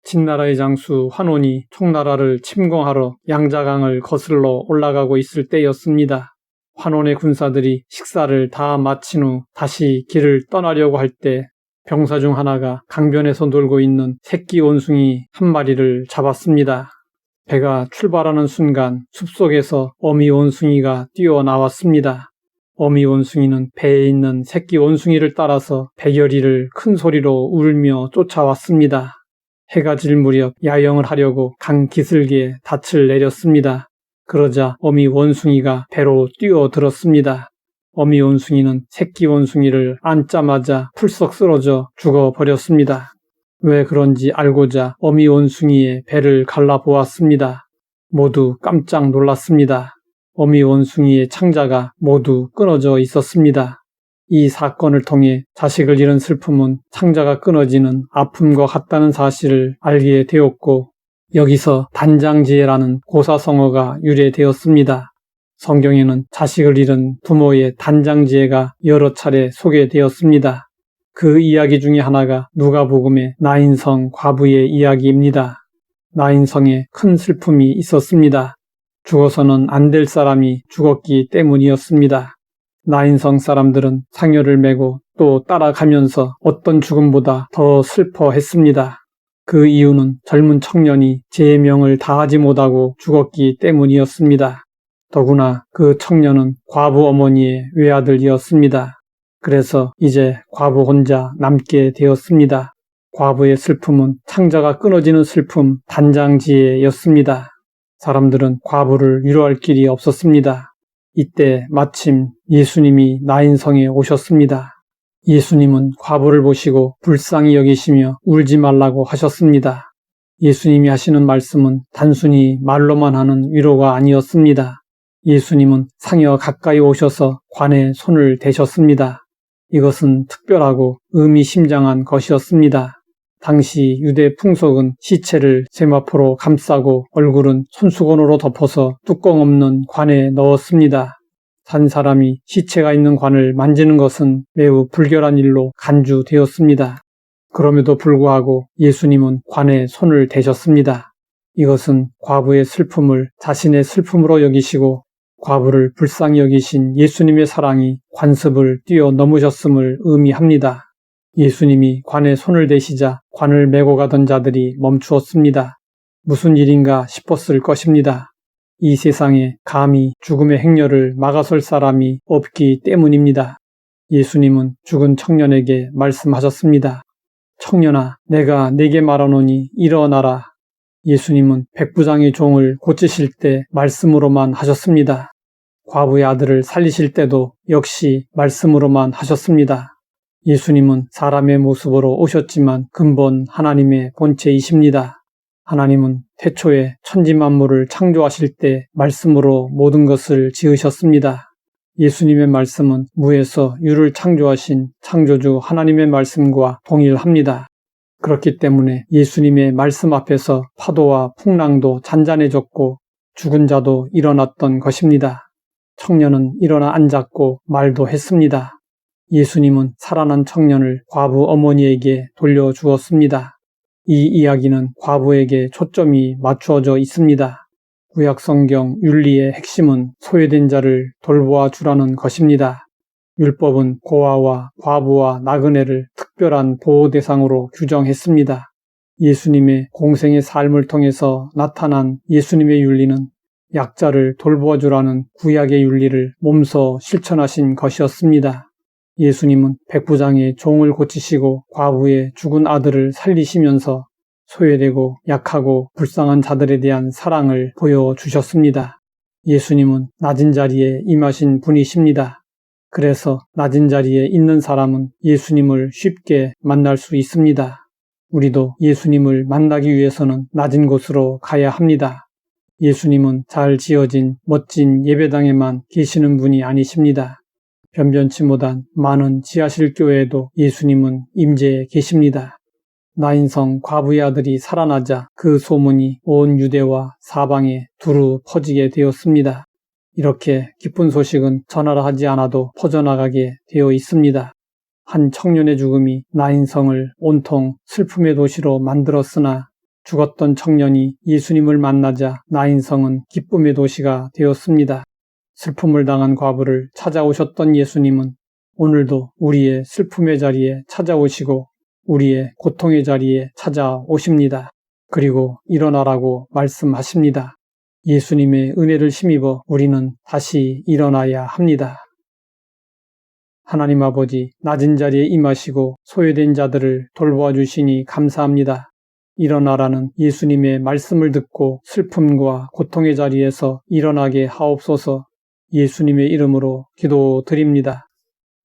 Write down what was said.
진나라의 장수 환원이 총나라를 침공하러 양자강을 거슬러 올라가고 있을 때였습니다. 환원의 군사들이 식사를 다 마친 후 다시 길을 떠나려고 할 때 병사 중 하나가 강변에서 놀고 있는 새끼 원숭이 한 마리를 잡았습니다. 배가 출발하는 순간 숲속에서 어미 원숭이가 뛰어나왔습니다. 어미 원숭이는 배에 있는 새끼 원숭이를 따라서 배결이를 큰 소리로 울며 쫓아왔습니다. 해가 질 무렵 야영을 하려고 강 기슭에 닻을 내렸습니다. 그러자 어미 원숭이가 배로 뛰어들었습니다. 어미 원숭이는 새끼 원숭이를 안자마자 풀썩 쓰러져 죽어버렸습니다. 왜 그런지 알고자 어미 원숭이의 배를 갈라보았습니다. 모두 깜짝 놀랐습니다. 어미 원숭이의 창자가 모두 끊어져 있었습니다. 이 사건을 통해 자식을 잃은 슬픔은 창자가 끊어지는 아픔과 같다는 사실을 알게 되었고, 여기서 단장지혜라는 고사성어가 유래되었습니다. 성경에는 자식을 잃은 부모의 단장지혜가 여러 차례 소개되었습니다. 그 이야기 중에 하나가 누가복음의 나인성 과부의 이야기입니다. 나인성에 큰 슬픔이 있었습니다. 죽어서는 안 될 사람이 죽었기 때문이었습니다. 나인성 사람들은 상여를 메고 또 따라가면서 어떤 죽음보다 더 슬퍼했습니다. 그 이유는 젊은 청년이 제명을 다하지 못하고 죽었기 때문이었습니다. 더구나 그 청년은 과부 어머니의 외아들이었습니다. 그래서 이제 과부 혼자 남게 되었습니다. 과부의 슬픔은 창자가 끊어지는 슬픔 단장지혜였습니다. 사람들은 과부를 위로할 길이 없었습니다. 이때 마침 예수님이 나인성에 오셨습니다. 예수님은 과부를 보시고 불쌍히 여기시며 울지 말라고 하셨습니다. 예수님이 하시는 말씀은 단순히 말로만 하는 위로가 아니었습니다. 예수님은 상여 가까이 오셔서 관에 손을 대셨습니다. 이것은 특별하고 의미심장한 것이었습니다. 당시 유대 풍속은 시체를 세마포로 감싸고 얼굴은 손수건으로 덮어서 뚜껑 없는 관에 넣었습니다. 산 사람이 시체가 있는 관을 만지는 것은 매우 불결한 일로 간주되었습니다. 그럼에도 불구하고 예수님은 관에 손을 대셨습니다. 이것은 과부의 슬픔을 자신의 슬픔으로 여기시고 과부를 불쌍히 여기신 예수님의 사랑이 관습을 뛰어넘으셨음을 의미합니다. 예수님이 관에 손을 대시자 관을 메고 가던 자들이 멈추었습니다. 무슨 일인가 싶었을 것입니다. 이 세상에 감히 죽음의 행렬을 막아설 사람이 없기 때문입니다. 예수님은 죽은 청년에게 말씀하셨습니다. 청년아, 내가 네게 말하노니 일어나라. 예수님은 백부장의 종을 고치실 때 말씀으로만 하셨습니다. 과부의 아들을 살리실 때도 역시 말씀으로만 하셨습니다. 예수님은 사람의 모습으로 오셨지만 근본 하나님의 본체이십니다. 하나님은 태초에 천지만물을 창조하실 때 말씀으로 모든 것을 지으셨습니다. 예수님의 말씀은 무에서 유를 창조하신 창조주 하나님의 말씀과 동일합니다. 그렇기 때문에 예수님의 말씀 앞에서 파도와 풍랑도 잔잔해졌고 죽은 자도 일어났던 것입니다. 청년은 일어나 앉았고 말도 했습니다. 예수님은 살아난 청년을 과부 어머니에게 돌려주었습니다. 이 이야기는 과부에게 초점이 맞추어져 있습니다. 구약성경 윤리의 핵심은 소외된 자를 돌보아 주라는 것입니다. 율법은 고아와 과부와 나그네를 특별한 보호 대상으로 규정했습니다. 예수님의 공생의 삶을 통해서 나타난 예수님의 윤리는 약자를 돌보아 주라는 구약의 윤리를 몸소 실천하신 것이었습니다. 예수님은 백부장의 종을 고치시고 과부의 죽은 아들을 살리시면서 소외되고 약하고 불쌍한 자들에 대한 사랑을 보여주셨습니다. 예수님은 낮은 자리에 임하신 분이십니다. 그래서 낮은 자리에 있는 사람은 예수님을 쉽게 만날 수 있습니다. 우리도 예수님을 만나기 위해서는 낮은 곳으로 가야 합니다. 예수님은 잘 지어진 멋진 예배당에만 계시는 분이 아니십니다. 변변치 못한 많은 지하실 교회에도 예수님은 임재해 계십니다. 나인성 과부의 아들이 살아나자 그 소문이 온 유대와 사방에 두루 퍼지게 되었습니다. 이렇게 기쁜 소식은 전하라 하지 않아도 퍼져나가게 되어 있습니다. 한 청년의 죽음이 나인성을 온통 슬픔의 도시로 만들었으나 죽었던 청년이 예수님을 만나자 나인성은 기쁨의 도시가 되었습니다. 슬픔을 당한 과부를 찾아오셨던 예수님은 오늘도 우리의 슬픔의 자리에 찾아오시고 우리의 고통의 자리에 찾아오십니다. 그리고 일어나라고 말씀하십니다. 예수님의 은혜를 힘입어 우리는 다시 일어나야 합니다. 하나님 아버지, 낮은 자리에 임하시고 소외된 자들을 돌보아 주시니 감사합니다. 일어나라는 예수님의 말씀을 듣고 슬픔과 고통의 자리에서 일어나게 하옵소서. 예수님의 이름으로 기도드립니다.